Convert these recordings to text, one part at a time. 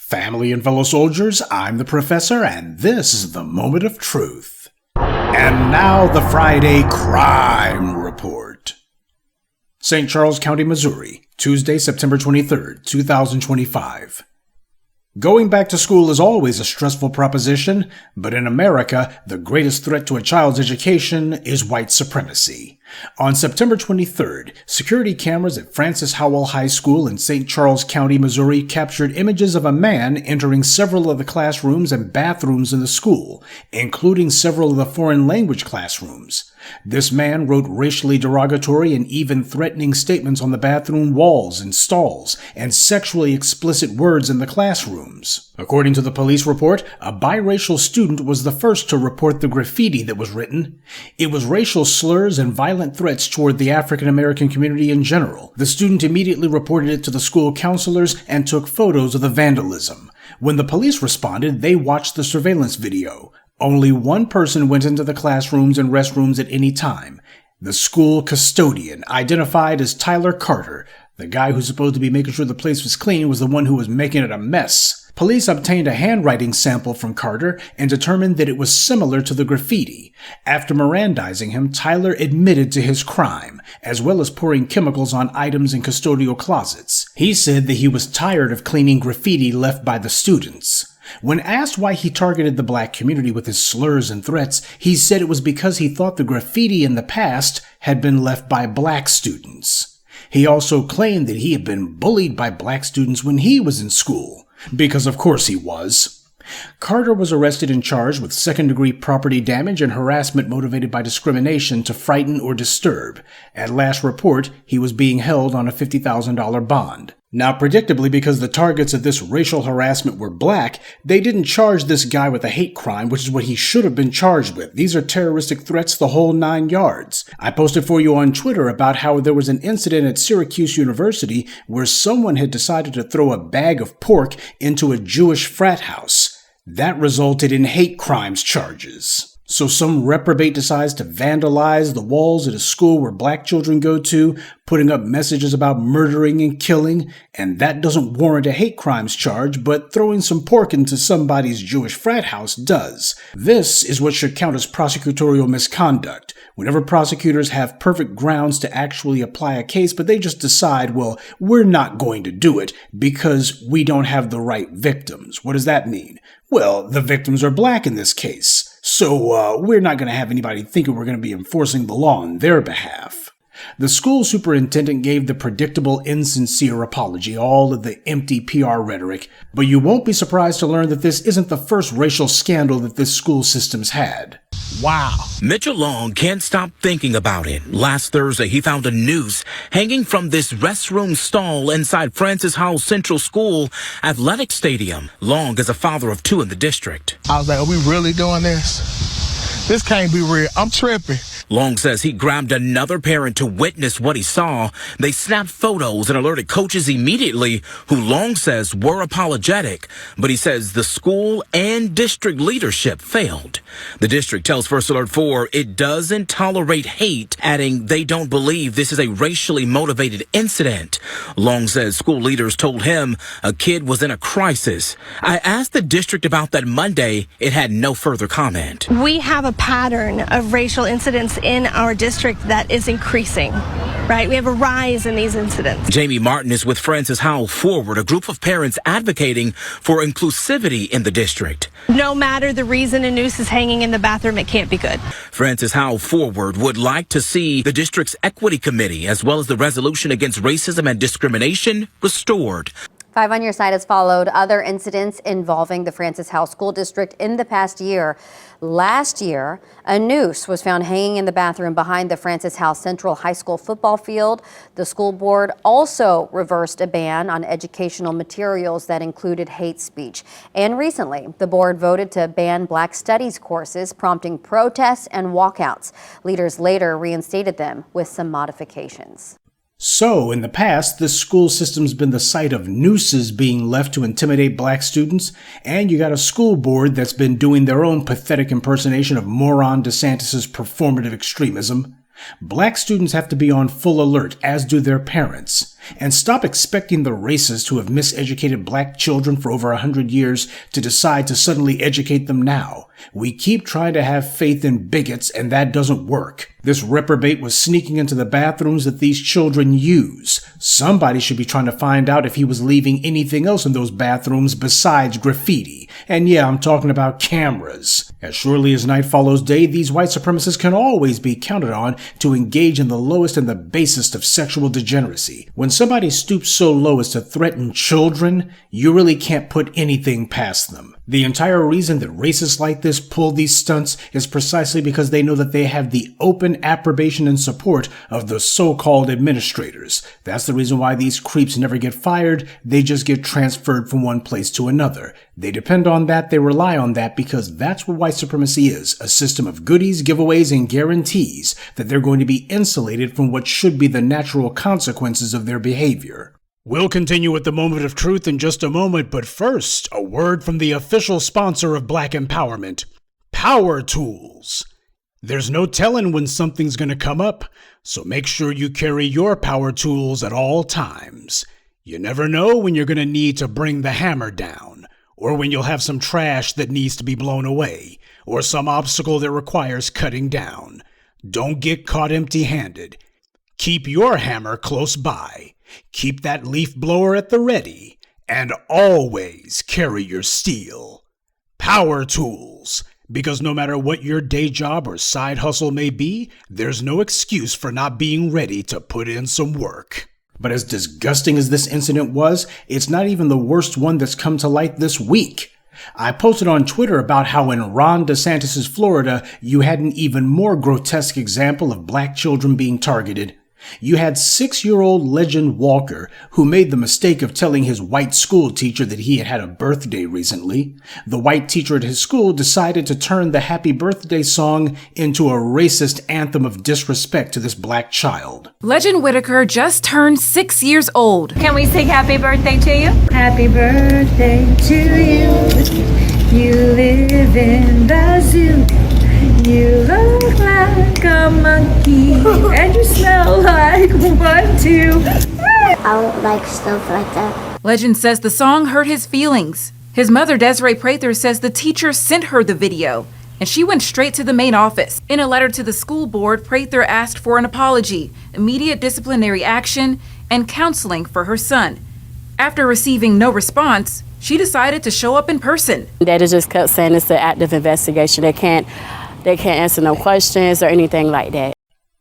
Family and fellow soldiers, I'm the Professor, and this is the Moment of Truth. And now the Friday Crime Report. St. Charles County, Missouri, Tuesday, September 23rd, 2025. Going back to school is always a stressful proposition, but in America, the greatest threat to a child's education is white supremacy. On September 23rd, security cameras at Francis Howell High School in St. Charles County, Missouri captured images of a man entering several of the classrooms and bathrooms in the school, including several of the foreign language classrooms. This man wrote racially derogatory and even threatening statements on the bathroom walls and stalls, and sexually explicit words in the classrooms. According to the police report, a biracial student was the first to report the graffiti that was written. It was racial slurs and violent threats toward the African American community in general. The student immediately reported it to the school counselors and took photos of the vandalism. When the police responded, they watched the surveillance video. Only one person went into the classrooms and restrooms at any time. The school custodian, identified as Tyler Carter. The guy who's supposed to be making sure the place was clean was the one who was making it a mess. Police obtained a handwriting sample from Carter and determined that it was similar to the graffiti. After Mirandizing him, Tyler admitted to his crime, as well as pouring chemicals on items in custodial closets. He said that he was tired of cleaning graffiti left by the students. When asked why he targeted the black community with his slurs and threats, he said it was because he thought the graffiti in the past had been left by black students. He also claimed that he had been bullied by black students when he was in school, because of course he was. Carter was arrested and charged with second-degree property damage and harassment motivated by discrimination to frighten or disturb. At last report, he was being held on a $50,000 bond. Now, predictably, because the targets of this racial harassment were black, they didn't charge this guy with a hate crime, which is what he should have been charged with. These are terroristic threats the whole 9 yards. I posted for you on Twitter about how there was an incident at Syracuse University where someone had decided to throw a bag of pork into a Jewish frat house. That resulted in hate crimes charges. So some reprobate decides to vandalize the walls at a school where black children go to, putting up messages about murdering and killing, and that doesn't warrant a hate crimes charge, but throwing some pork into somebody's Jewish frat house does. This is what should count as prosecutorial misconduct. Whenever prosecutors have perfect grounds to actually apply a case, but they just decide, well, we're not going to do it because we don't have the right victims. What does that mean? Well, the victims are black in this case. So we're not going to have anybody thinking we're going to be enforcing the law on their behalf. The school superintendent gave the predictable insincere apology, all of the empty PR rhetoric, but you won't be surprised to learn that this isn't the first racial scandal that this school system's had. Wow. Mitchell Long can't stop thinking about it. Last Thursday, he found a noose hanging from this restroom stall inside Francis Howell Central School Athletic Stadium. Long is a father of 2 in the district. I was like, are we really doing this? This can't be real. I'm tripping. Long says he grabbed another parent to witness what he saw. They snapped photos and alerted coaches immediately, who Long says were apologetic. But he says the school and district leadership failed. The district tells First Alert 4 it doesn't tolerate hate, adding they don't believe this is a racially motivated incident. Long says school leaders told him a kid was in a crisis. I asked the district about that Monday. It had no further comment. We have a pattern of racial incidents in our district that is increasing, right? We have a rise in these incidents. Jamie Martin is with Francis Howell Forward, a group of parents advocating for inclusivity in the district. No matter the reason a noose is hanging in the bathroom, it can't be good. Francis Howell Forward would like to see the district's equity committee, as well as the resolution against racism and discrimination, restored. 5 on Your Side has followed other incidents involving the Francis Howell School District in the past year. Last year, a noose was found hanging in the bathroom behind the Francis Howell Central High School football field. The school board also reversed a ban on educational materials that included hate speech. And recently, the board voted to ban Black Studies courses, prompting protests and walkouts. Leaders later reinstated them with some modifications. So, in the past, this school system's been the site of nooses being left to intimidate black students, and you got a school board that's been doing their own pathetic impersonation of moron DeSantis' performative extremism. Black students have to be on full alert, as do their parents. And stop expecting the racists who have miseducated black children for over 100 years to decide to suddenly educate them now. We keep trying to have faith in bigots, and that doesn't work. This reprobate was sneaking into the bathrooms that these children use. Somebody should be trying to find out if he was leaving anything else in those bathrooms besides graffiti. And yeah, I'm talking about cameras. As surely as night follows day, these white supremacists can always be counted on to engage in the lowest and the basest of sexual degeneracy. When somebody stoops so low as to threaten children, you really can't put anything past them. The entire reason that racists like this pull these stunts is precisely because they know that they have the open approbation and support of the so-called administrators. That's the reason why these creeps never get fired. They just get transferred from one place to another. They depend on that. They rely on that because that's what white supremacy is, a system of goodies, giveaways, and guarantees that they're going to be insulated from what should be the natural consequences of their behavior. We'll continue with the moment of truth in just a moment, but first, a word from the official sponsor of Black Empowerment, Power Tools. There's no telling when something's going to come up, so make sure you carry your power tools at all times. You never know when you're going to need to bring the hammer down, or when you'll have some trash that needs to be blown away, or some obstacle that requires cutting down. Don't get caught empty-handed. Keep your hammer close by. Keep that leaf blower at the ready, and always carry your steel. Power tools, because no matter what your day job or side hustle may be, there's no excuse for not being ready to put in some work. But as disgusting as this incident was, it's not even the worst one that's come to light this week. I posted on Twitter about how in Ron DeSantis' Florida, you had an even more grotesque example of black children being targeted. You had 6-year-old Legend Walker, who made the mistake of telling his white school teacher that he had had a birthday recently. The white teacher at his school decided to turn the happy birthday song into a racist anthem of disrespect to this black child. Legend Whitaker just turned 6 years old. Can we sing happy birthday to you? Happy birthday to you. You live in the zoo. You look like a monkey, and you smell like one too. I don't like stuff like that. Legend says the song hurt his feelings. His mother, Desiree Prather, says the teacher sent her the video, and she went straight to the main office. In a letter to the school board, Prather asked for an apology, immediate disciplinary action, and counseling for her son. After receiving no response, she decided to show up in person. They just kept saying it's an active investigation. They can't answer no questions or anything like that.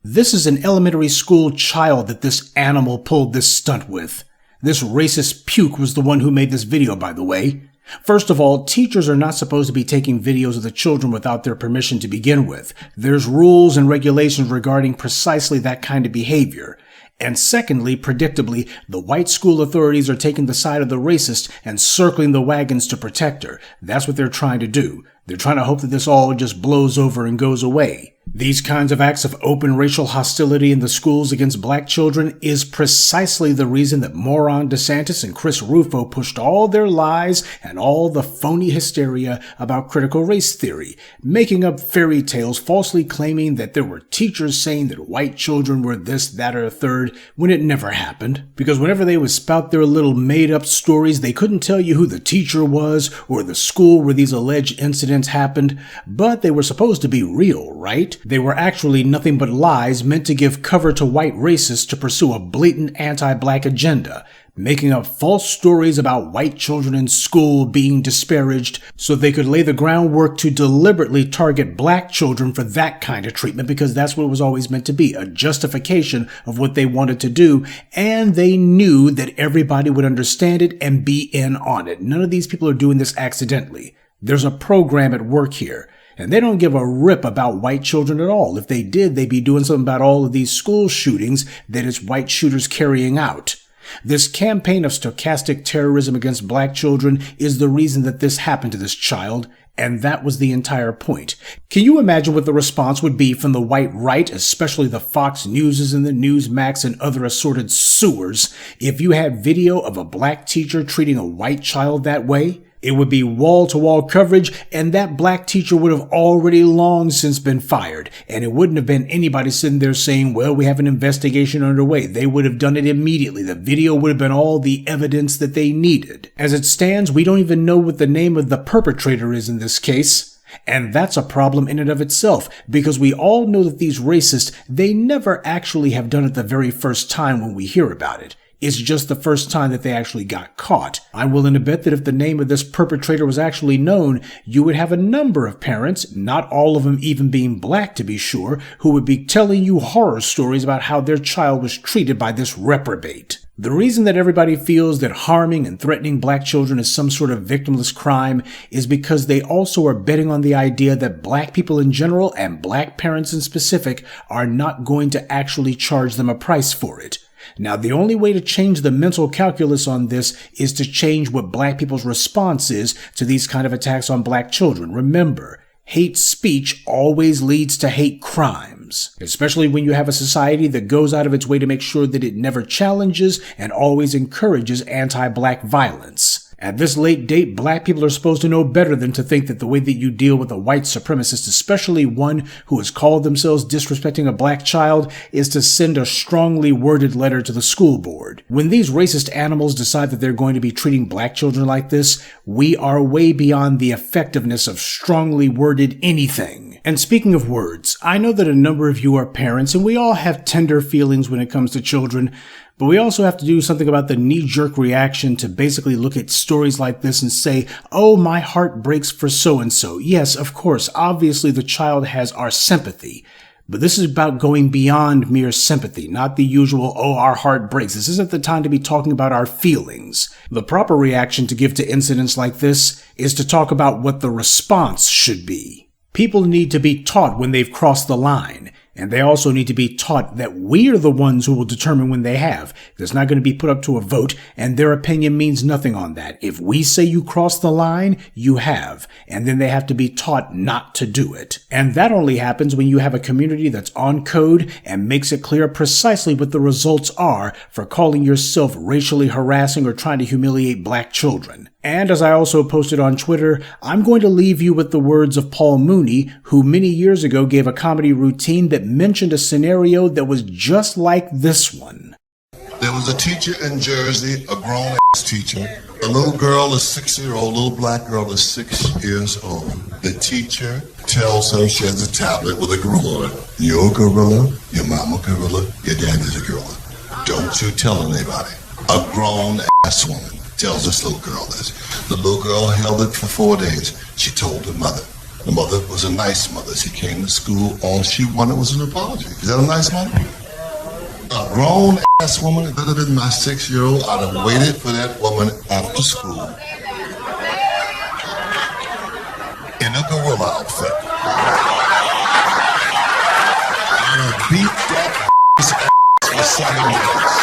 This is an elementary school child that this animal pulled this stunt with. This racist puke was the one who made this video, by the way. First of all, teachers are not supposed to be taking videos of the children without their permission to begin with. There's rules and regulations regarding precisely that kind of behavior. And secondly, predictably, the white school authorities are taking the side of the racist and circling the wagons to protect her. That's what they're trying to do. They're trying to hope that this all just blows over and goes away. These kinds of acts of open racial hostility in the schools against black children is precisely the reason that moron DeSantis and Chris Rufo pushed all their lies and all the phony hysteria about critical race theory, making up fairy tales falsely claiming that there were teachers saying that white children were this, that, or a third, when it never happened. Because whenever they would spout their little made-up stories, they couldn't tell you who the teacher was or the school where these alleged incidents happened, but they were supposed to be real, right? They were actually nothing but lies meant to give cover to white racists to pursue a blatant anti-black agenda, making up false stories about white children in school being disparaged so they could lay the groundwork to deliberately target black children for that kind of treatment, because that's what it was always meant to be, a justification of what they wanted to do, and they knew that everybody would understand it and be in on it. None of these people are doing this accidentally. There's a program at work here. And they don't give a rip about white children at all. If they did, they'd be doing something about all of these school shootings that it's white shooters carrying out. This campaign of stochastic terrorism against black children is the reason that this happened to this child, and that was the entire point. Can you imagine what the response would be from the white right, especially the Fox Newses and the Newsmax and other assorted sewers, if you had video of a black teacher treating a white child that way? It would be wall-to-wall coverage, and that black teacher would have already long since been fired. And it wouldn't have been anybody sitting there saying, well, we have an investigation underway. They would have done it immediately. The video would have been all the evidence that they needed. As it stands, we don't even know what the name of the perpetrator is in this case. And that's a problem in and of itself, because we all know that these racists, they never actually have done it the very first time when we hear about it. It's just the first time that they actually got caught. I'm willing to bet that if the name of this perpetrator was actually known, you would have a number of parents, not all of them even being black to be sure, who would be telling you horror stories about how their child was treated by this reprobate. The reason that everybody feels that harming and threatening black children is some sort of victimless crime is because they also are betting on the idea that black people in general and black parents in specific are not going to actually charge them a price for it. Now, the only way to change the mental calculus on this is to change what black people's response is to these kind of attacks on black children. Remember, hate speech always leads to hate crimes, especially when you have a society that goes out of its way to make sure that it never challenges and always encourages anti-black violence. At this late date, black people are supposed to know better than to think that the way that you deal with a white supremacist, especially one who has called themselves disrespecting a black child, is to send a strongly worded letter to the school board. When these racist animals decide that they're going to be treating black children like this, we are way beyond the effectiveness of strongly worded anything. And speaking of words, I know that a number of you are parents and we all have tender feelings when it comes to children, but we also have to do something about the knee-jerk reaction to basically look at stories like this and say, oh, my heart breaks for so-and-so. Yes, of course, obviously the child has our sympathy. But this is about going beyond mere sympathy, not the usual, oh, our heart breaks. This isn't the time to be talking about our feelings. The proper reaction to give to incidents like this is to talk about what the response should be. People need to be taught when they've crossed the line. And they also need to be taught that we are the ones who will determine when they have. It's not going to be put up to a vote, and their opinion means nothing on that. If we say you cross the line, you have. And then they have to be taught not to do it. And that only happens when you have a community that's on code and makes it clear precisely what the results are for calling yourself racially harassing or trying to humiliate black children. And as I also posted on Twitter, I'm going to leave you with the words of Paul Mooney, who many years ago gave a comedy routine that mentioned a scenario that was just like this one. There was a teacher in Jersey, a grown-ass teacher. A little girl, a 6-year-old, little black girl is 6 years old. The teacher tells her she has a tablet with a gorilla. You're a gorilla, your mama gorilla, your daddy's a gorilla. Don't you tell anybody. A grown-ass woman tells this little girl this. The little girl held it for 4 days. She told her mother. The mother was a nice mother. She came to school. All she wanted was an apology. Is that a nice mother? A grown-ass woman, better than my 6-year-old. I'd have waited for that woman after school in a gorilla outfit. I'd have beat that ass for 7 days.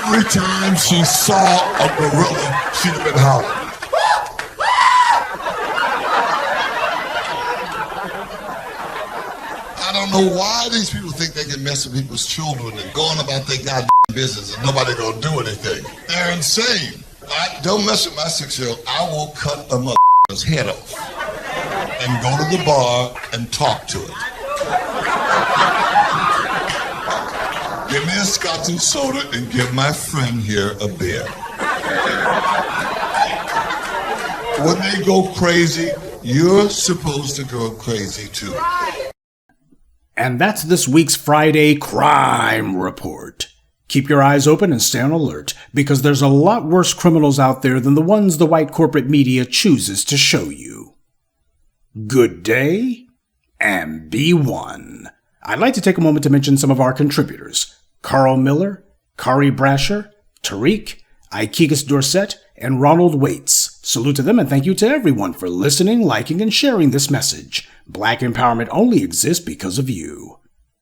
Every time she saw a gorilla, she'd have been hollering. I don't know why these people think they can mess with people's children and go on about their goddamn business and nobody gonna do anything. They're insane. Don't mess with my 6-year-old. I will cut a motherfucker's head off and go to the bar and talk to it. Give me a scotch and soda and give my friend here a beer. When they go crazy, you're supposed to go crazy too. And that's this week's Friday Crime Report. Keep your eyes open and stay on alert, because there's a lot worse criminals out there than the ones the white corporate media chooses to show you. Good day, and be one. I'd like to take a moment to mention some of our contributors. Carl Miller, Kari Brasher, Tariq, Ikegas Dorset, and Ronald Waits. Salute to them and thank you to everyone for listening, liking, and sharing this message. Black empowerment only exists because of you.